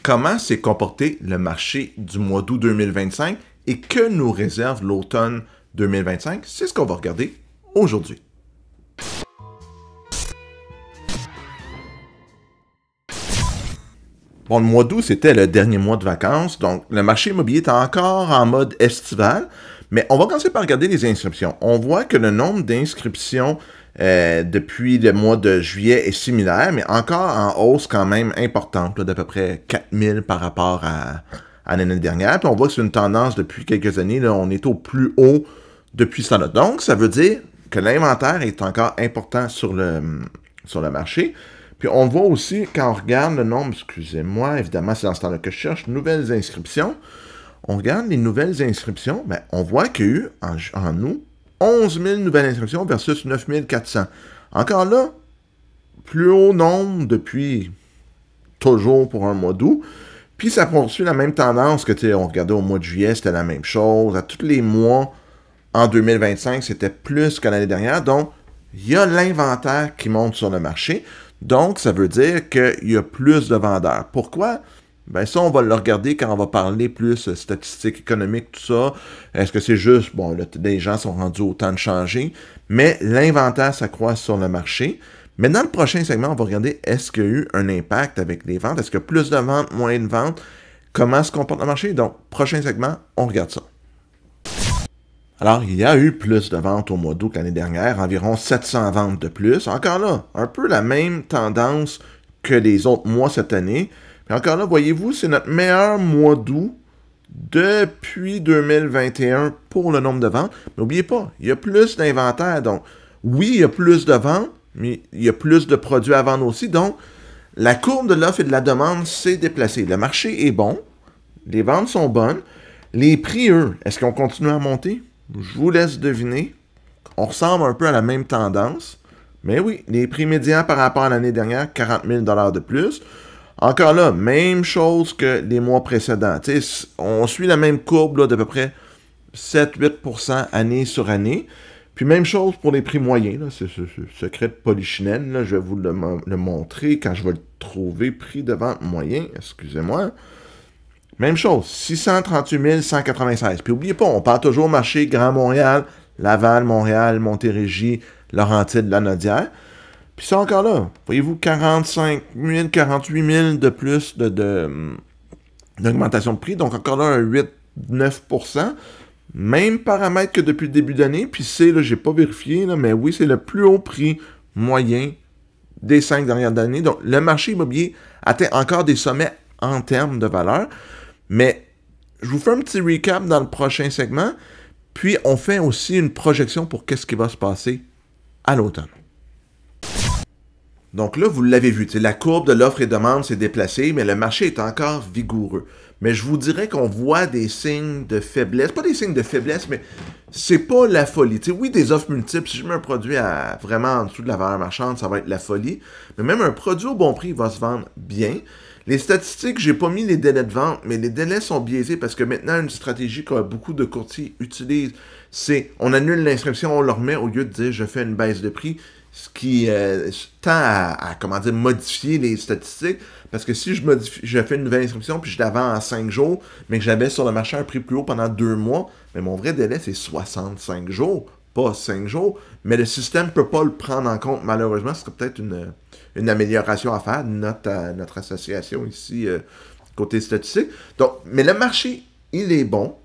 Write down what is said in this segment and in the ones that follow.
comment s'est comporté le marché du mois d'août 2025 et que nous réserve l'automne 2025? C'est ce qu'on va regarder aujourd'hui. Bon, le mois d'août, c'était le dernier mois de vacances, donc le marché immobilier est encore en mode estival, mais on va commencer par regarder les inscriptions. On voit que le nombre d'inscriptions depuis le mois de juillet est similaire, mais encore en hausse quand même importante, d'à peu près 4000 par rapport à l'année dernière. Puis on voit que c'est une tendance depuis quelques années, là, on est au plus haut depuis ce temps-là. Donc, ça veut dire que l'inventaire est encore important sur le marché. Puis on voit aussi, quand on regarde le nombre, excusez-moi, évidemment, c'est dans ce temps-là que je cherche, nouvelles inscriptions. On regarde les nouvelles inscriptions, bien, on voit qu'il y a eu, en août, 11 000 nouvelles inscriptions versus 9 400. Encore là, plus haut nombre depuis toujours pour un mois d'août. Puis ça poursuit la même tendance que, tu sais, on regardait au mois de juillet, c'était la même chose. À tous les mois, en 2025, c'était plus que l'année dernière. Donc, il y a l'inventaire qui monte sur le marché. Donc, ça veut dire qu'il y a plus de vendeurs. Pourquoi? Ben ça, on va le regarder quand on va parler plus statistiques économiques, tout ça. Est-ce que c'est juste, bon, là, les gens sont rendus au temps de changer, mais l'inventaire s'accroît sur le marché. Mais dans le prochain segment, on va regarder est-ce qu'il y a eu un impact avec les ventes? Est-ce qu'il y a plus de ventes, moins de ventes? Comment se comporte le marché? Donc, prochain segment, on regarde ça. Alors, il y a eu plus de ventes au mois d'août que l'année dernière, environ 700 ventes de plus. Encore là, un peu la même tendance que les autres mois cette année. Puis encore là, voyez-vous, c'est notre meilleur mois d'août depuis 2021 pour le nombre de ventes. Mais n'oubliez pas, il y a plus d'inventaire. Donc, oui, il y a plus de ventes, mais il y a plus de produits à vendre aussi. Donc, la courbe de l'offre et de la demande s'est déplacée. Le marché est bon, les ventes sont bonnes. Les prix, eux, est-ce qu'on continue à monter? Je vous laisse deviner. On ressemble un peu à la même tendance. Mais oui, les prix médians par rapport à l'année dernière, 40 000 $ de plus. Encore là, même chose que les mois précédents. T'sais, on suit la même courbe là, d'à peu près 7-8% année sur année. Puis même chose pour les prix moyens. C'est ce secret de Polichinelle. Là, je vais vous le montrer quand je vais le trouver. Prix de vente moyen, excusez-moi. Même chose, 638 196. Puis n'oubliez pas, on parle toujours marché Grand Montréal, Laval, Montréal, Montérégie, Laurentides, Lanaudière. Puis ça encore là, voyez-vous, 45 000, 48 000 de plus d'augmentation de prix. Donc encore là, un 8-9%. Même paramètre que depuis le début d'année. Puis c'est, là, j'ai pas vérifié, là, mais oui, c'est le plus haut prix moyen des 5 dernières années. Donc le marché immobilier atteint encore des sommets en termes de valeur. Mais je vous fais un petit recap dans le prochain segment, puis on fait aussi une projection pour qu'est-ce qui va se passer à l'automne. Donc là, vous l'avez vu, la courbe de l'offre et demande s'est déplacée, mais le marché est encore vigoureux. Mais je vous dirais qu'on voit des signes de faiblesse, pas des signes de faiblesse, mais c'est pas la folie. T'sais, oui, des offres multiples, si je mets un produit à vraiment en dessous de la valeur marchande, ça va être la folie. Mais même un produit au bon prix va se vendre bien. Les statistiques, j'ai pas mis les délais de vente, mais les délais sont biaisés parce que maintenant, une stratégie que beaucoup de courtiers utilisent, c'est on annule l'inscription, on le remet au lieu de dire je fais une baisse de prix, ce qui tend à comment dire, modifier les statistiques. Parce que si je fais une nouvelle inscription puis je la vends en 5 jours, mais que j'avais sur le marché un prix plus haut pendant 2 mois, mais mon vrai délai, c'est 65 jours, pas 5 jours. Mais le système ne peut pas le prendre en compte, malheureusement. Ce serait peut-être une amélioration à faire, notre association ici, côté statistique. Donc, mais le marché, il est bon.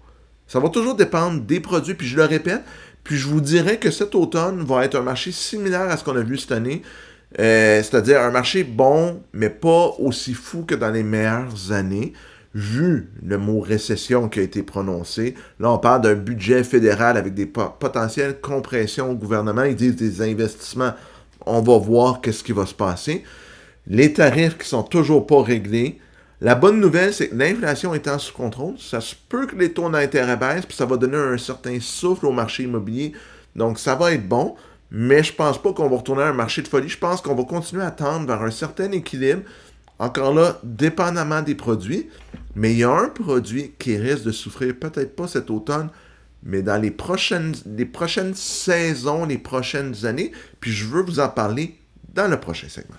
Ça va toujours dépendre des produits, puis je le répète. Puis je vous dirais que cet automne va être un marché similaire à ce qu'on a vu cette année. C'est-à-dire un marché bon, mais pas aussi fou que dans les meilleures années, vu le mot récession qui a été prononcé. Là, on parle d'un budget fédéral avec des potentielles compressions au gouvernement. Ils disent des investissements. On va voir qu'est-ce qui va se passer. Les tarifs qui sont toujours pas réglés. La bonne nouvelle, c'est que l'inflation étant sous contrôle, ça se peut que les taux d'intérêt baissent, puis ça va donner un certain souffle au marché immobilier. Donc, ça va être bon, mais je pense pas qu'on va retourner à un marché de folie. Je pense qu'on va continuer à tendre vers un certain équilibre. Encore là, dépendamment des produits. Mais il y a un produit qui risque de souffrir, peut-être pas cet automne, mais dans les prochaines saisons, les prochaines années. Puis je veux vous en parler dans le prochain segment.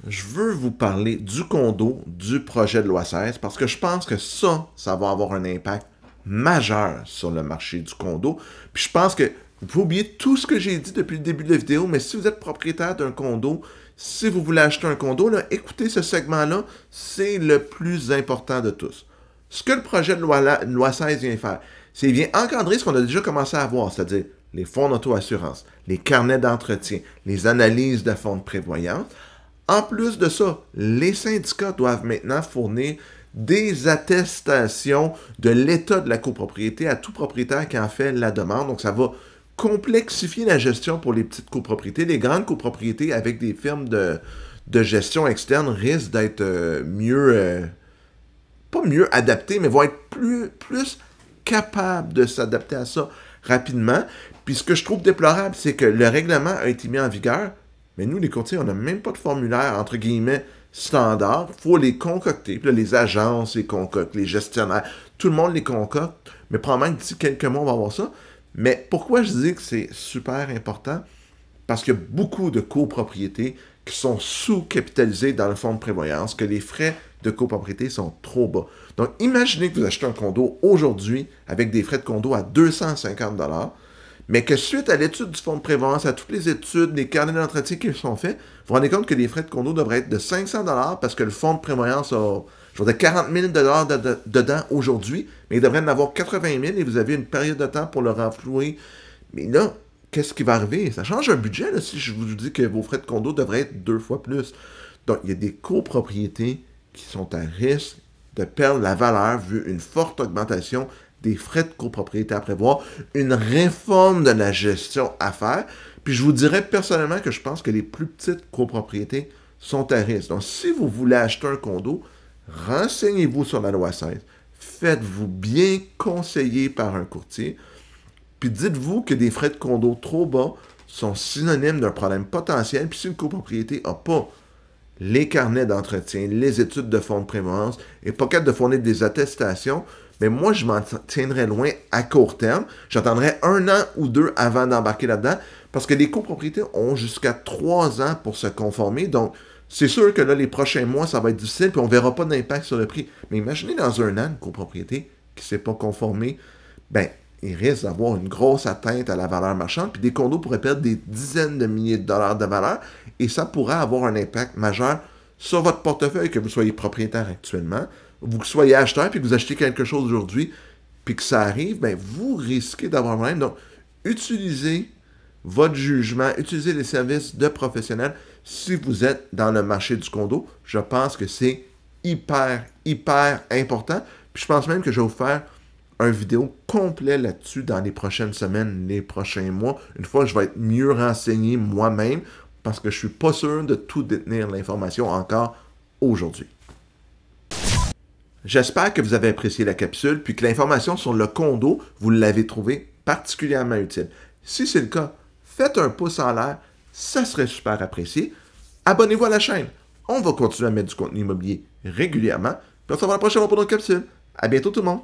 je veux vous parler du condo, du projet de loi 16, parce que je pense que ça va avoir un impact majeur sur le marché du condo. Puis je pense que vous pouvez oublier tout ce que j'ai dit depuis le début de la vidéo, mais si vous êtes propriétaire d'un condo, si vous voulez acheter un condo, là, écoutez ce segment-là, c'est le plus important de tous. Ce que le projet de loi 16 vient faire, c'est qu'il vient encadrer ce qu'on a déjà commencé à voir, c'est-à-dire les fonds d'auto-assurance, les carnets d'entretien, les analyses de fonds de prévoyance. En plus de ça, les syndicats doivent maintenant fournir des attestations de l'état de la copropriété à tout propriétaire qui en fait la demande. Donc, ça va complexifier la gestion pour les petites copropriétés. Les grandes copropriétés avec des firmes de gestion externe risquent d'être pas mieux adaptées, mais vont être plus capables de s'adapter à ça rapidement. Puis ce que je trouve déplorable, c'est que le règlement a été mis en vigueur, mais nous, les courtiers, on n'a même pas de formulaire, entre guillemets, standard. Il faut les concocter. Puis là, les agences les concoctent, les gestionnaires, tout le monde les concocte. Mais probablement que d'ici quelques mois, on va avoir ça. Mais pourquoi je dis que c'est super important? Parce qu'il y a beaucoup de copropriétés qui sont sous-capitalisées dans le fonds de prévoyance, que les frais de copropriété sont trop bas. Donc, imaginez que vous achetez un condo aujourd'hui avec des frais de condo à 250 $, mais que suite à l'étude du fonds de prévoyance, à toutes les études, les carnets d'entretien qui sont faits, vous vous rendez compte que les frais de condo devraient être de 500 $ parce que le fonds de prévoyance a, je dirais, 40 000 $ dedans aujourd'hui, mais il devrait en avoir 80 000 et vous avez une période de temps pour le renflouer. Mais là, qu'est-ce qui va arriver? Ça change un budget là, si je vous dis que vos frais de condo devraient être 2 fois plus. Donc, il y a des copropriétés qui sont à risque de perdre la valeur vu une forte augmentation des frais de copropriété à prévoir, une réforme de la gestion à faire. Puis je vous dirais personnellement que je pense que les plus petites copropriétés sont à risque. Donc, si vous voulez acheter un condo, renseignez-vous sur la loi 16. Faites-vous bien conseiller par un courtier. Puis dites-vous que des frais de condo trop bas sont synonymes d'un problème potentiel. Puis si une copropriété n'a pas les carnets d'entretien, les études de fonds de prévoyance, et pas capable de fournir des attestations, mais moi, je m'en tiendrais loin à court terme. J'attendrai 1 an ou 2 avant d'embarquer là-dedans, parce que les copropriétés ont jusqu'à 3 ans pour se conformer. Donc, c'est sûr que là, les prochains mois, ça va être difficile, puis on ne verra pas d'impact sur le prix. Mais imaginez dans 1 an, une copropriété qui ne s'est pas conformée, ben, il risque d'avoir une grosse atteinte à la valeur marchande, puis des condos pourraient perdre des dizaines de milliers de dollars de valeur, et ça pourrait avoir un impact majeur sur votre portefeuille, que vous soyez propriétaire actuellement, vous soyez acheteur, puis que vous achetez quelque chose aujourd'hui, puis que ça arrive, ben vous risquez d'avoir un problème. Donc, utilisez votre jugement, utilisez les services de professionnels si vous êtes dans le marché du condo. Je pense que c'est hyper important. Puis je pense même que je vais vous faire une vidéo complète là-dessus dans les prochaines semaines, les prochains mois, une fois que je vais être mieux renseigné moi-même, parce que je ne suis pas sûr de tout détenir l'information encore aujourd'hui. J'espère que vous avez apprécié la capsule, puis que l'information sur le condo, vous l'avez trouvée particulièrement utile. Si c'est le cas, faites un pouce en l'air, ça serait super apprécié. Abonnez-vous à la chaîne. On va continuer à mettre du contenu immobilier régulièrement. Puis on se revoit la prochaine fois pour notre capsule. À bientôt tout le monde!